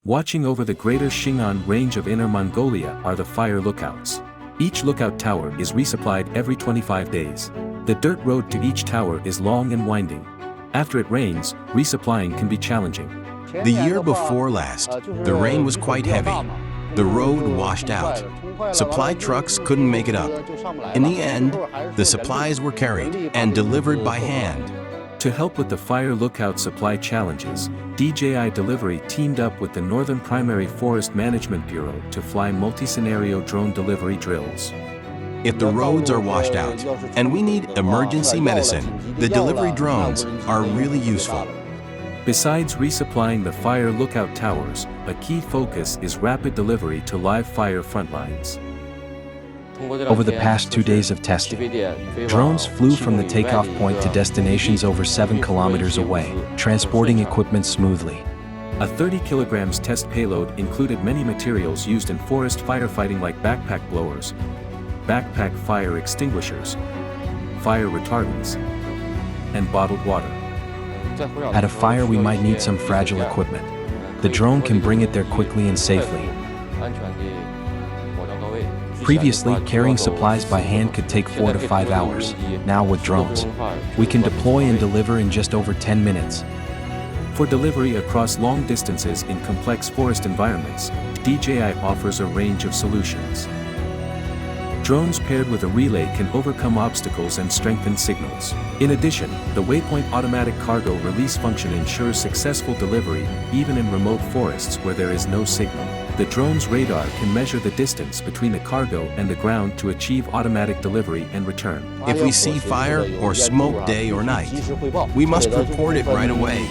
Watching over the Greater Khingan Range of Inner Mongolia are the fire lookouts. Each lookout tower is resupplied every 25 days. The dirt road to each tower is long and winding. After it rains, resupplying can be challenging. The year before last, the rain was quite heavy. The road washed out. Supply trucks couldn't make it up. In the end, the supplies were carried and delivered by hand. To help with the fire lookout supply challenges, DJI Delivery teamed up with the Northern Primary Forest Management Bureau to fly multi-scenario drone delivery drills. If the roads are washed out and we need emergency medicine, the delivery drones are really useful. Besides resupplying the fire lookout towers, a key focus is rapid delivery to live fire frontlines. Over the past 2 days of testing, drones flew from the takeoff point to destinations over 7 kilometers away, transporting equipment smoothly. A 30 kilograms test payload included many materials used in forest firefighting like backpack blowers, backpack fire extinguishers, fire retardants, and bottled water. At a fire we might need some fragile equipment. The drone can bring it there quickly and safely. Previously, carrying supplies by hand could take 4 to 5 hours. Now with drones, we can deploy and deliver in just over 10 minutes. For delivery across long distances in complex forest environments, DJI offers a range of solutions. Drones paired with a relay can overcome obstacles and strengthen signals. In addition, the Waypoint automatic cargo release function ensures successful delivery, even in remote forests where there is no signal. The drone's radar can measure the distance between the cargo and the ground to achieve automatic delivery and return. If we see fire or smoke day or night, we must report it right away.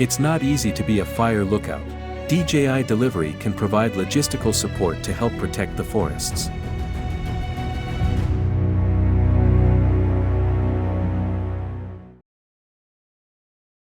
It's not easy to be a fire lookout. DJI Delivery can provide logistical support to help protect the forests.